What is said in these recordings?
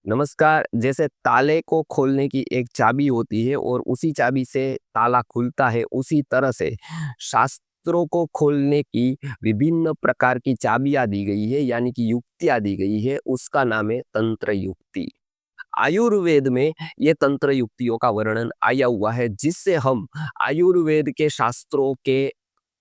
नमस्कार। जैसे ताले को खोलने की एक चाबी होती है और उसी चाबी से ताला खुलता है, उसी तरह से शास्त्रों को खोलने की विभिन्न प्रकार की चाबियाँ दी गई है, यानी कि युक्तियाँ दी गई है, उसका नाम है तंत्र युक्ति। आयुर्वेद में ये तंत्र युक्तियों का वर्णन आया हुआ है, जिससे हम आयुर्वेद के शास्त्रों के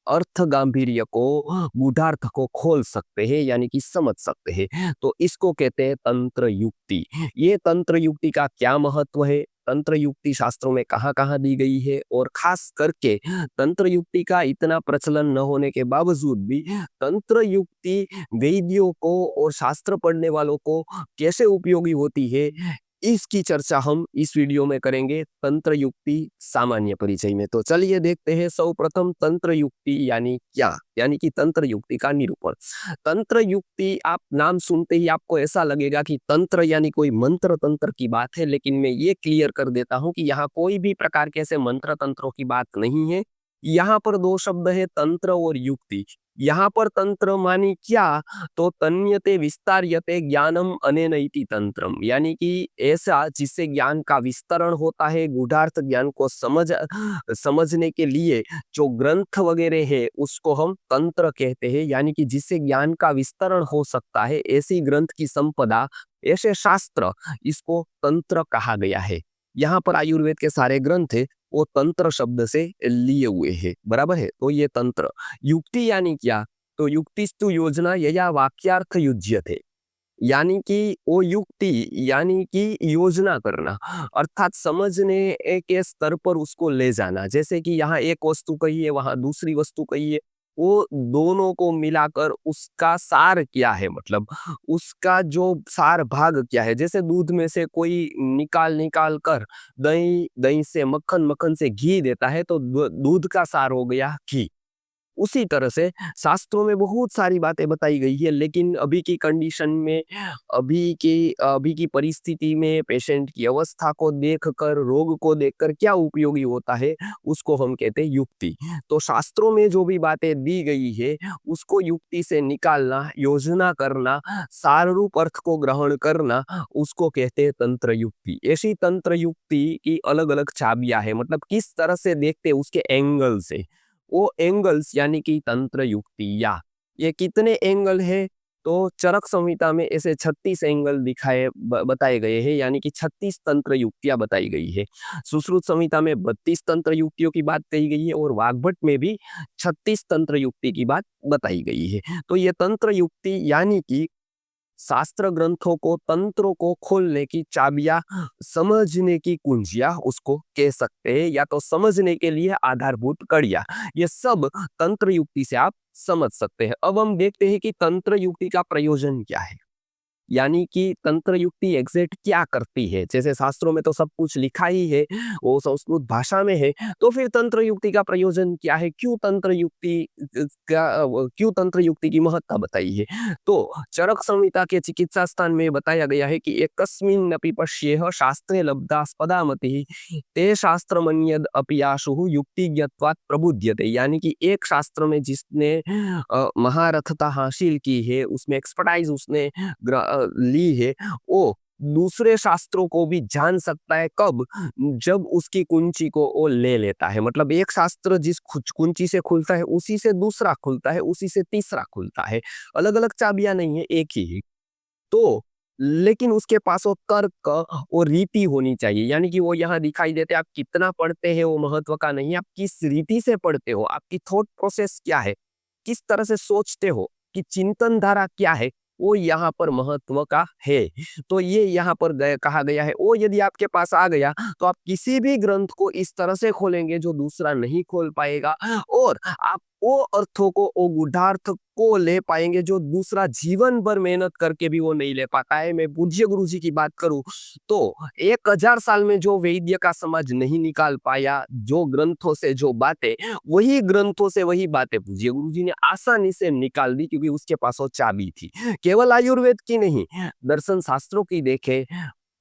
अर्थ गांभीर्य को, गूढ़ार्थ को खोल सकते हैं, यानी कि समझ सकते हैं। तो इसको कहते हैं तंत्र युक्ति। ये तंत्र युक्ति का क्या महत्व है, तंत्र युक्ति शास्त्रों में कहाँ-कहाँ दी गई है, और खास करके तंत्र युक्ति का इतना प्रचलन न होने के बावजूद भी तंत्र युक्ति वैद्यों को और शास्त्र पढ़ने वालों को कैसे उपयोगी होती है, इसकी चर्चा हम इस वीडियो में करेंगे तंत्र युक्ति सामान्य परिचय में। तो चलिए देखते हैं सर्वप्रथम तंत्र युक्ति यानी क्या, यानी कि तंत्र युक्ति का निरूपण। तंत्र युक्ति, आप नाम सुनते ही आपको ऐसा लगेगा कि तंत्र यानी कोई मंत्र तंत्र की बात है, लेकिन मैं ये क्लियर कर देता हूं कि यहाँ कोई भी प्रकार के ऐसे मंत्र तंत्रों की बात नहीं है। यहाँ पर दो शब्द है, तंत्र और युक्ति। यहाँ पर तंत्र मानी क्या, तो तन्यते विस्तार्यते ज्ञानम अनेन इति तंत्रम, यानी कि ऐसा जिससे ज्ञान का विस्तरण होता है, गूढ़ार्थ ज्ञान को समझने के लिए जो ग्रंथ वगैरह है उसको हम तंत्र कहते हैं, यानी कि जिससे ज्ञान का विस्तरण हो सकता है, ऐसी ग्रंथ की संपदा, ऐसे शास्त्र, इसको तंत्र कहा गया है। यहाँ पर आयुर्वेद के सारे ग्रंथ है वो तंत्र शब्द से लिए हुए हैं, बराबर है। तो ये तंत्र युक्ति यानी क्या, तो युक्तिस्तु योजना यया वाक्यार्थ युज्यते, यानी कि वो युक्ति यानी कि योजना करना, अर्थात समझने के स्तर पर उसको ले जाना। जैसे कि यहाँ एक वस्तु कही है, वहां दूसरी वस्तु कही है, वो दोनों को मिलाकर उसका सार क्या है, मतलब उसका जो सार भाग क्या है। जैसे दूध में से कोई निकाल निकाल कर दही, दही से मक्खन, मक्खन से घी देता है, तो दूध का सार हो गया घी। उसी तरह से शास्त्रों में बहुत सारी बातें बताई गई है, लेकिन अभी की कंडीशन में, अभी की परिस्थिति में पेशेंट की अवस्था को देखकर, रोग को देखकर क्या उपयोगी होता है, उसको हम कहते हैं युक्ति। तो शास्त्रों में जो भी बातें दी गई है उसको युक्ति से निकालना, योजना करना, साररूप अर्थ को ग्रहण करना, उसको कहते हैं तंत्र युक्ति। ऐसी तंत्र युक्ति की अलग अलग चाबियां है, मतलब किस तरह से देखते हैं उसके एंगल से, वो एंगल्स यानी कि तंत्र युक्तियाँ। ये कितने एंगल है, तो चरक संहिता में ऐसे 36 एंगल बताए गए हैं, यानी कि 36 तंत्र युक्तियाँ बताई गई है। सुश्रुत संहिता में 32 तंत्र युक्तियों की बात कही गई है, और वाग्भट में भी 36 तंत्र युक्ति की बात बताई गई है। तो ये तंत्र युक्ति यानी कि शास्त्र ग्रंथों को, तंत्रों को खोलने की चाबियां, समझने की कुंजियां उसको कह सकते हैं, या तो समझने के लिए आधारभूत कड़ियां, ये सब तंत्र युक्ति से आप समझ सकते हैं। अब हम देखते हैं कि तंत्र युक्ति का प्रयोजन क्या है, यानी कि तंत्र युक्ति एग्जैक्ट क्या करती है। जैसे शास्त्रों में तो सब कुछ लिखा ही है, वो संस्कृत भाषा में है, तो फिर तंत्र युक्ति का प्रयोजन क्या है, क्यों तंत्र युक्ति की महत्ता बताई है। तो चरक संहिता के चिकित्सा स्थान में बताया गया है कि एकस्मिन्नपि पश्येह शास्त्रे लब्धास्पदा मतिः ते शास्त्रमन्यद् अपि आशुः युक्तिज्ञत्वात् प्रबुध्यते, यानी कि एक शास्त्र में जिसने महारथता हासिल की है, उसमें एक्सपर्टाइज उसने ली है, वो दूसरे शास्त्रों को भी जान सकता है। कब, जब उसकी कुंची को वो ले लेता है, मतलब एक शास्त्र जिस कुंची से खुलता है उसी से दूसरा खुलता है, उसी से तीसरा खुलता है। अलग अलग चाबियां नहीं है, एक ही है। तो लेकिन उसके पास वो तर्क और रीति होनी चाहिए, यानी कि वो यहाँ दिखाई देते, आप कितना पढ़ते हैं वो महत्व का नहीं, आप किस रीति से पढ़ते हो, आपकी थॉट प्रोसेस क्या है, किस तरह से सोचते हो, कि चिंतन धारा क्या है, वो यहाँ पर महत्व का है। तो ये यहाँ पर कहा गया है, वो यदि आपके पास आ गया तो आप किसी भी ग्रंथ को इस तरह से खोलेंगे जो दूसरा नहीं खोल पाएगा, और आप वो अर्थों को, वो गूढ़ार्थ को ले पाएंगे जो दूसरा जीवन भर मेहनत करके भी वो नहीं ले पाता है। मैं पूज्य गुरु जी की बात करूं तो 1000 साल में जो वैद्य का समाज नहीं निकाल पाया, जो ग्रंथों से जो बातें, वही ग्रंथों से वही बातें पूज्य गुरु जी ने आसानी से निकाल दी, क्योंकि उसके पास वो चाबी थी। केवल आयुर्वेद की नहीं, दर्शन शास्त्रों की देखे,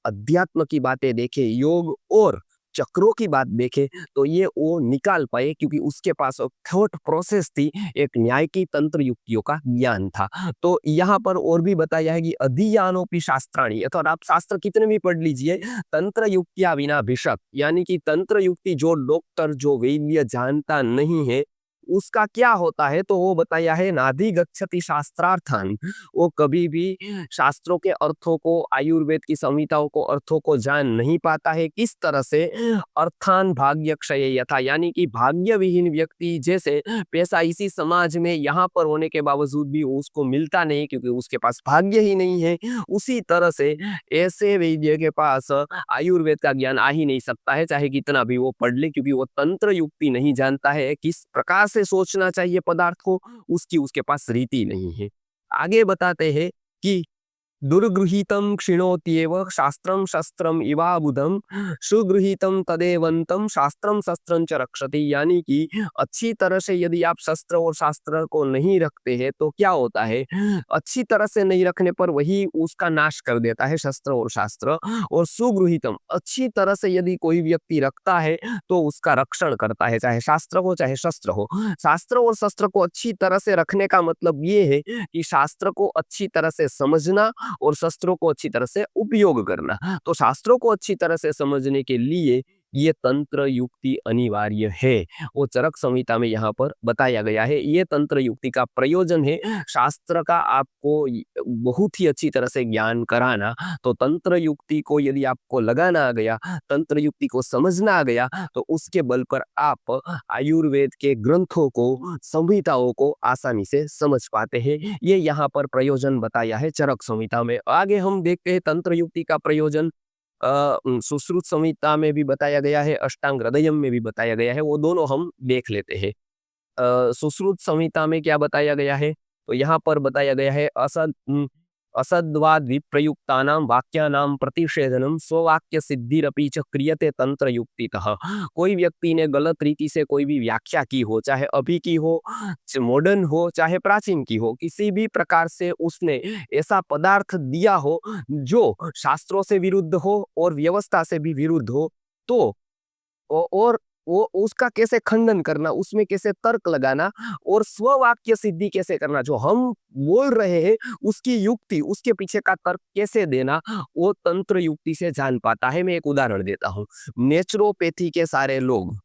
अध्यात्म की बातें देखे, योग और चक्रों की बात देखें तो ये वो निकाल पाए क्योंकि उसके पास थॉट प्रोसेस थी, एक न्याय की तंत्र युक्तियों का ज्ञान था। तो यहाँ पर और भी बताया है कि अधियानोपि शास्त्राणि, अथवा आप शास्त्र कितने भी पढ़ लीजिए, तंत्र युक्तिया विना भिषक, यानी कि तंत्र युक्ति जो डॉक्टर जो वैद्य जानता नहीं है उसका क्या होता है, तो वो बताया है नाधि गच्छति शास्त्रार्थान, वो कभी भी शास्त्रों के अर्थों को, आयुर्वेद की संहिताओं को, अर्थों को जान नहीं पाता है। किस तरह से? अर्थान भाग्य क्षय यथा, यानी कि भाग्य विहीन व्यक्ति जैसे पैसा इसी समाज में यहाँ पर होने के बावजूद भी उसको मिलता नहीं क्योंकि उसके पास भाग्य ही नहीं है, उसी तरह से ऐसे वैद्य के पास आयुर्वेद का ज्ञान आ ही नहीं सकता है, चाहे कितना भी वो पढ़ ले, क्योंकि वो तंत्र युक्ति नहीं जानता है, किस प्रकार से सोचना चाहिए पदार्थ को, उसकी उसके पास रीति नहीं है। आगे बताते हैं कि दुर्गृहीतं क्षिणोत्येव शास्त्रं शस्त्रम इवाबुधम सुगृहीतं तदेवंतम शास्त्रम शस्त्रं च रक्षति, यानी कि अच्छी तरह से यदि आप शस्त्र और शास्त्र को नहीं रखते हैं तो क्या होता है, अच्छी तरह से नहीं रखने पर वही उसका नाश कर देता है, शस्त्र और शास्त्र। और सुगृहीतम, अच्छी तरह से यदि कोई व्यक्ति रखता है तो उसका रक्षण करता है, चाहे शास्त्र हो चाहे शस्त्र हो। शास्त्र और शस्त्र को अच्छी तरह से रखने का मतलब ये है कि शास्त्र को अच्छी तरह से समझना और शस्त्रों को अच्छी तरह से उपयोग करना। तो शास्त्रों को अच्छी तरह से समझने के लिए ये तंत्र युक्ति अनिवार्य है, वो चरक संहिता में यहाँ पर बताया गया है। ये तंत्र युक्ति का प्रयोजन है शास्त्र का आपको बहुत ही अच्छी तरह से ज्ञान कराना। तो तंत्र युक्ति को यदि आपको लगाना आ गया, तंत्र युक्ति को समझना आ गया, तो उसके बल पर आप आयुर्वेद के ग्रंथों को, संहिताओं को आसानी से समझ पाते हैं। ये यहाँ पर प्रयोजन बताया है चरक संहिता में। आगे हम देखते हैं तंत्र युक्ति का प्रयोजन सुश्रुत संहिता में भी बताया गया है, अष्टांग हृदयम में भी बताया गया है, वो दोनों हम देख लेते हैं। सुश्रुत संहिता में क्या बताया गया है, तो यहाँ पर बताया गया है असद्वाद विप्रयुक्तानां वाक्यानां प्रतिषेधनम स्ववाक्य सिद्धिरपि च क्रियते तंत्र युक्तितः। कोई व्यक्ति ने गलत रीति से कोई भी व्याख्या की हो, चाहे अभी की हो, मॉडर्न हो, चाहे प्राचीन की हो, किसी भी प्रकार से उसने ऐसा पदार्थ दिया हो जो शास्त्रों से विरुद्ध हो और व्यवस्था से भी विरुद्ध हो, तो और वो उसका कैसे खंडन करना, उसमें कैसे तर्क लगाना और स्ववाक्य सिद्धि कैसे करना, जो हम बोल रहे हैं उसकी युक्ति, उसके पीछे का तर्क कैसे देना, वो तंत्र युक्ति से जान पाता है। मैं एक उदाहरण देता हूँ। नेचुरोपैथी के सारे लोग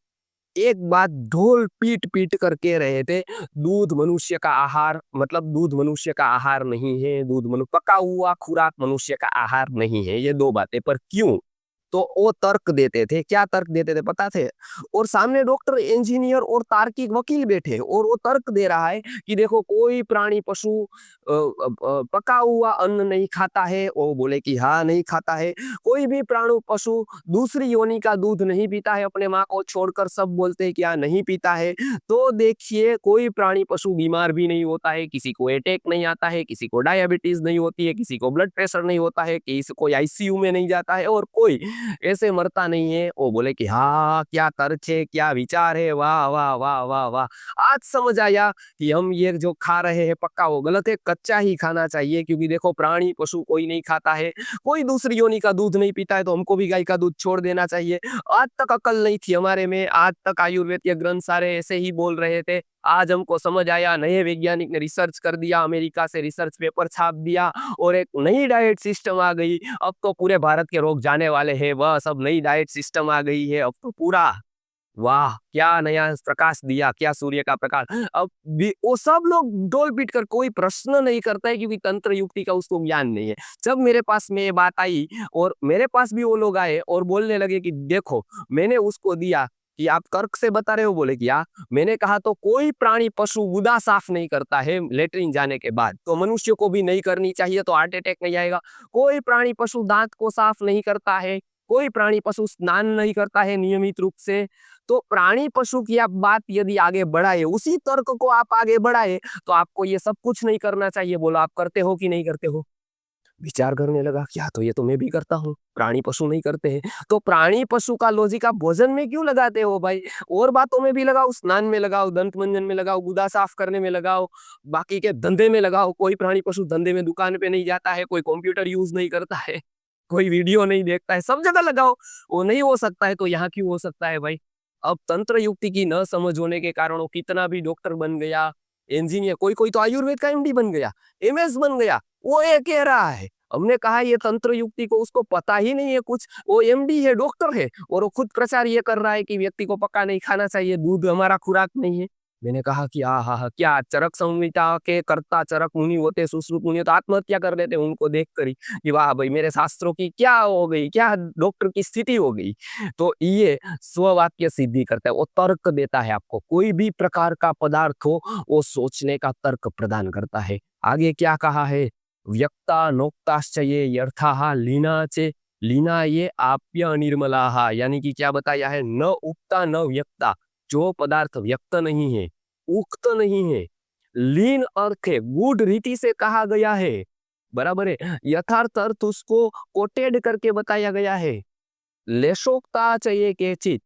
एक बात ढोल पीट पीट कर कह रहे थे, दूध मनुष्य का आहार, मतलब दूध मनुष्य का आहार नहीं है, पका हुआ खुराक मनुष्य का आहार नहीं है, ये दो बातें। पर क्यों? तो वो तर्क देते थे। क्या तर्क देते थे पता थे? और सामने डॉक्टर, इंजीनियर और तार्किक वकील बैठे और वो तर्क दे रहा है कि देखो कोई प्राणी पशु पका हुआ अन्न नहीं खाता है, वो बोले कि हाँ नहीं खाता है। कोई भी प्राणु पशु दूसरी योनि का दूध नहीं पीता है, अपने माँ को छोड़कर सब बोलते हैं कि हाँ नहीं पीता है। तो देखिए कोई प्राणी पशु बीमार भी नहीं होता है, किसी को अटैक नहीं आता है, किसी को डायबिटीज नहीं होती है, किसी को ब्लड प्रेशर नहीं होता है, किसी को आईसीयू में नहीं जाता है और कोई ऐसे मरता नहीं है। वो बोले कि हाँ क्या तर्क है, क्या विचार है, वाह वाह वाह वाह वाह। आज समझ आया कि हम ये जो खा रहे हैं पक्का वो गलत है, कच्चा ही खाना चाहिए, क्योंकि देखो प्राणी पशु कोई नहीं खाता है, कोई दूसरी योनि का दूध नहीं पीता है, तो हमको भी गाय का दूध छोड़ देना चाहिए। आज तक अकल नहीं थी हमारे में, आज तक आयुर्वेद के ग्रंथ सारे ऐसे ही बोल रहे थे। आज हमको समझ आया, नए वैज्ञानिक ने रिसर्च कर दिया, अमेरिका से रिसर्च पेपर छाप दिया और एक नई डाइट सिस्टम आ गई। अब तो पूरे भारत के रोग जाने वाले हैं, वह सब नई डाइट सिस्टम आ गई है। अब तो पूरा वाह क्या नया प्रकाश दिया, क्या सूर्य का प्रकाश। अब भी वो सब लोग डोल पीट कर कोई प्रश्न नहीं करता है, क्योंकि तंत्र युक्ति का उसको ज्ञान नहीं है। जब मेरे पास में ये बात आई और मेरे पास भी वो लोग आए और बोलने लगे कि देखो मैंने उसको दिया कि आप तर्क से बता रहे हो, बोले कि या मैंने कहा तो कोई प्राणी पशु गुदा साफ नहीं करता है लेटरिन जाने के बाद, तो मनुष्य को भी नहीं करनी चाहिए, तो हार्ट अटैक नहीं आएगा। कोई प्राणी पशु दांत को साफ नहीं करता है, कोई प्राणी पशु स्नान नहीं करता है नियमित रूप से। तो प्राणी पशु की आप बात यदि आगे बढ़ाए, उसी तर्क को आप आगे बढ़ाए, तो आपको ये सब कुछ नहीं करना चाहिए। बोलो आप करते हो कि नहीं करते हो? विचार करने लगा, क्या तो ये तो मैं भी करता हूँ, प्राणी पशु नहीं करते हैं। तो प्राणी पशु का लॉजिक आप भोजन में क्यों लगाते हो भाई? और बातों में भी लगाओ, स्नान में लगाओ, दंत मंजन में लगाओ, गुदा साफ करने में लगाओ, बाकी के धंधे में लगाओ। कोई प्राणी पशु धंधे में दुकान पे नहीं जाता है, कोई कंप्यूटर यूज नहीं करता है। कोई वीडियो नहीं देखता है, सब जगह लगाओ, वो नहीं हो सकता है तो यहाँ क्यों हो सकता है भाई? अब तंत्र युक्ति की न समझ होने के कारण वो कितना भी डॉक्टर बन गया, इंजीनियर, कोई-कोई तो आयुर्वेद का एमडी बन गया, एमएस बन गया, वो ये कह रहा है। हमने कहा ये तंत्र युक्ति को उसको पता ही नहीं है कुछ, वो एमडी है, डॉक्टर है और वो खुद प्रचार ये कर रहा है कि व्यक्ति को पक्का नहीं खाना चाहिए, दूध हमारा खुराक नहीं है। मैंने कहा कि आहा! क्या चरक संहिता के कर्ता चरक मुनि होते, सुश्रुत मुनि तो आत्महत्या कर देते उनको देखकर ही कि वाह भाई मेरे शास्त्रों की क्या हो गई, क्या डॉक्टर की स्थिति हो गई। तो ये स्ववाक्य सिद्धि करता है, वो तर्क देता है आपको। कोई भी प्रकार का पदार्थ हो, वो सोचने का तर्क प्रदान करता है। आगे क्या कहा है? व्यक्ता नोक्ताश्च ये यर्थाः लीना चे लीना ये आप्य अनिर्मलाः, यानी कि क्या बताया है? न उक्ता न व्यक्ता, जो पदार्थ व्यक्त नहीं है, उक्त नहीं है, लीन अर्थ है, गूढ़ रीति से कहा गया है, बराबर है, यथार्थ अर्थ उसको कोटेड करके बताया गया है। लेशोक्ता चाहिए केचित,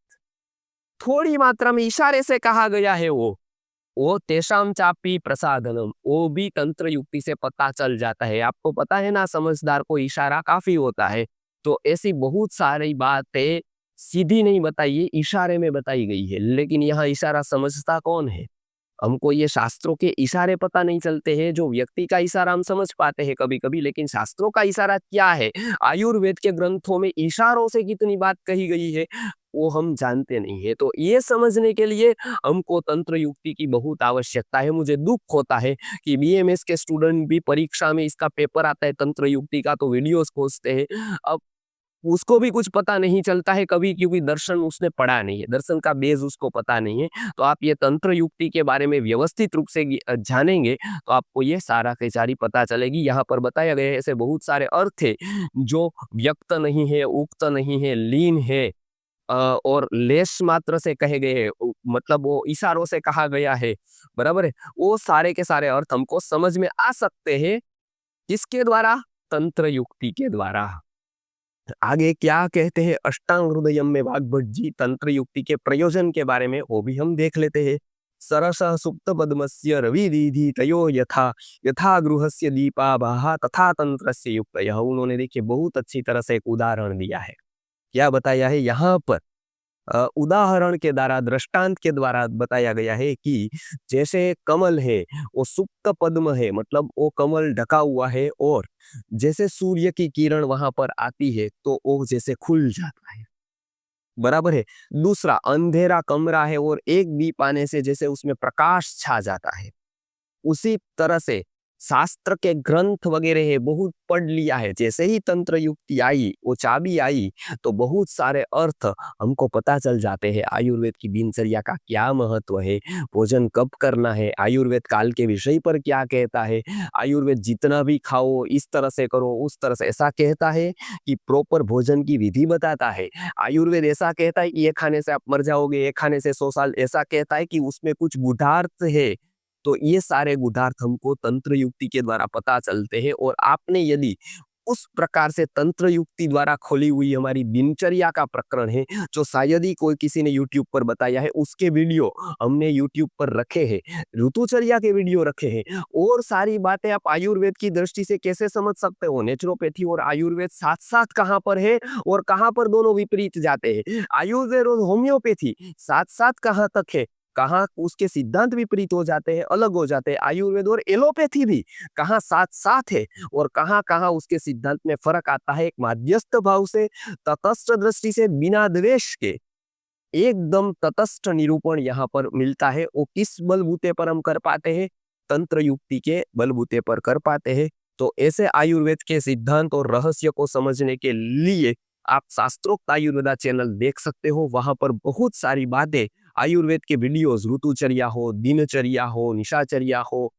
थोड़ी मात्रा में इशारे से कहा गया है वो तेषाम चापी प्रसादनम, वो भी तंत्र युक्ति से पता चल जाता है। आपको पता है ना, समझदार को इशारा काफी होता है। तो ऐसी बहुत सारी बातें सीधी नहीं बताई है, इशारे में बताई गई है, लेकिन यहाँ इशारा समझता कौन है? हमको ये शास्त्रों के इशारे पता नहीं चलते हैं, जो व्यक्ति का इशारा हम समझ पाते हैं कभी-कभी, लेकिन शास्त्रों का इशारा क्या है? आयुर्वेद के ग्रंथों में इशारों से कितनी बात कही गई है, वो हम जानते नहीं है। तो ये समझने के लिए हमको तंत्र युक्ति की बहुत आवश्यकता है। मुझे दुःख होता है कि बीएमएस के स्टूडेंट भी परीक्षा में इसका पेपर आता है तंत्र युक्ति का तो वीडियोज़ खोजते हैं। अब उसको भी कुछ पता नहीं चलता है कभी, क्योंकि दर्शन उसने पढ़ा नहीं है, दर्शन का बेस उसको पता नहीं है। तो आप ये तंत्र युक्ति के बारे में व्यवस्थित रूप से जानेंगे तो आपको ये सारा की सारी पता चलेगी। यहाँ पर बताया गया है ऐसे बहुत सारे अर्थ है जो व्यक्त नहीं है, उक्त नहीं है, लीन है, और लेश मात्र से कहे गए हैं, मतलब वो इशारों से कहा गया है, बराबर है? वो सारे के सारे अर्थ हमको समझ में आ सकते हैं, किसके द्वारा? तंत्र युक्ति के द्वारा। आगे क्या कहते हैं अष्टांग हृदयम में वाग्भट जी तंत्र युक्ति के प्रयोजन के बारे में, वो भी हम देख लेते हैं। सरसः सुप्त पद्मस्य रवि दीधि तयो यथा यथा गृहस्य दीपाभाः तथा तंत्रस्य युक्तयः। उन्होंने देखिए बहुत अच्छी तरह से एक उदाहरण दिया है। क्या बताया है यहाँ पर? उदाहरण के द्वारा, दृष्टांत के द्वारा बताया गया है कि जैसे कमल है, वो सुप्त पद्म है, मतलब वो कमल ढका हुआ है और जैसे सूर्य की किरण वहां पर आती है तो वो जैसे खुल जाता है, बराबर है। दूसरा, अंधेरा कमरा है और एक दीप आने से जैसे उसमें प्रकाश छा जाता है, उसी तरह से शास्त्र के ग्रंथ वगैरह है बहुत पढ़ लिया है, जैसे ही तंत्र युक्ति आई, वो चाबी आई, तो बहुत सारे अर्थ हमको पता चल जाते हैं। आयुर्वेद की दिनचर्या का क्या महत्व है, भोजन कब करना है, आयुर्वेद काल के विषय पर क्या कहता है, आयुर्वेद जितना भी खाओ इस तरह से करो उस तरह से, ऐसा कहता है कि प्रॉपर भोजन की विधि बताता है। आयुर्वेद ऐसा कहता है कि ये खाने से आप मर जाओगे, ये खाने से 100 साल, ऐसा कहता है कि उसमें कुछ गुढ़ार्थ है। तो ये सारे गुणार्थ हमको तंत्र युक्ति के द्वारा पता चलते हैं, और आपने यदि उस प्रकार से तंत्र युक्ति द्वारा खोली हुई हमारी दिनचर्या का प्रकरण है, जो शायद ही कोई किसी ने यूट्यूब पर बताया है, उसके वीडियो हमने यूट्यूब पर रखे हैं, ऋतुचर्या के वीडियो रखे हैं, और सारी बातें आप आयुर्वेद की दृष्टि से कैसे समझ सकते हो, नेचुरोपैथी और आयुर्वेद साथ साथ कहाँ पर है और कहाँ पर दोनों विपरीत जाते हैं, आयुर्वेद और होम्योपैथी साथ साथ कहाँ तक है, कहाँ उसके सिद्धांत विपरीत हो जाते हैं, अलग हो जाते हैं, आयुर्वेद और एलोपैथी भी कहाँ साथ साथ है और कहाँ कहाँ उसके सिद्धांत में फर्क आता है। एक माध्यस्थ भाव से, तटस्थ दृष्टि से, बिना द्वेष के एकदम तटस्थ निरूपण यहाँ पर मिलता है। वो किस बलबूते पर हम कर पाते हैं? तंत्र युक्ति के बलबूते पर कर पाते हैं। तो ऐसे आयुर्वेद के सिद्धांत और रहस्य को समझने के लिए आप शास्त्रोक्त आयुर्वेदा चैनल देख सकते हो। वहां पर बहुत सारी बातें, आयुर्वेद के वीडियोस, ऋतुचर्या हो, दिनचर्या हो, निशाचर्या हो,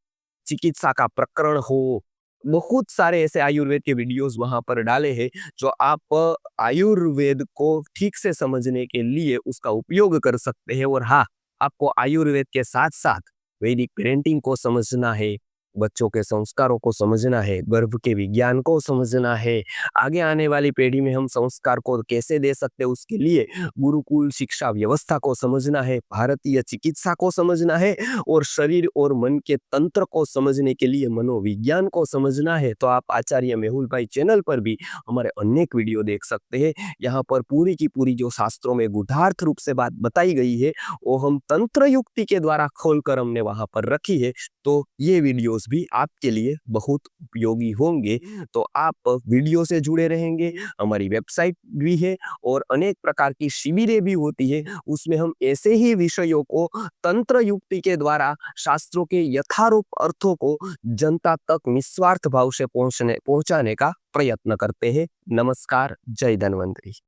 चिकित्सा का प्रकरण हो, बहुत सारे ऐसे आयुर्वेद के वीडियोस वहां पर डाले हैं, जो आप आयुर्वेद को ठीक से समझने के लिए उसका उपयोग कर सकते हैं। और हाँ, आपको आयुर्वेद के साथ साथ वैदिक पेरेंटिंग को समझना है, बच्चों के संस्कारों को समझना है, गर्भ के विज्ञान को समझना है, आगे आने वाली पीढ़ी में हम संस्कार को कैसे दे सकते हैं उसके लिए गुरुकुल शिक्षा व्यवस्था को समझना है, भारतीय चिकित्सा को समझना है और शरीर और मन के तंत्र को समझने के लिए मनोविज्ञान को समझना है, तो आप आचार्य मेहुल भाई चैनल पर भी हमारे अनेक वीडियो देख सकते हैं। यहाँ पर पूरी की पूरी जो शास्त्रों में गुढ़ार्थ रूप से बात बताई गई है वो हम तंत्र युक्ति के द्वारा खोलकर हमने वहां पर रखी है। तो ये वीडियोस भी आपके लिए बहुत उपयोगी होंगे। तो आप वीडियो से जुड़े रहेंगे, हमारी वेबसाइट भी है और अनेक प्रकार की शिविरें भी होती है, उसमें हम ऐसे ही विषयों को तंत्र युक्ति के द्वारा शास्त्रों के यथारूप अर्थों को जनता तक निस्वार्थ भाव से पहुंचाने का प्रयत्न करते हैं। नमस्कार, जय धन्वंतरी।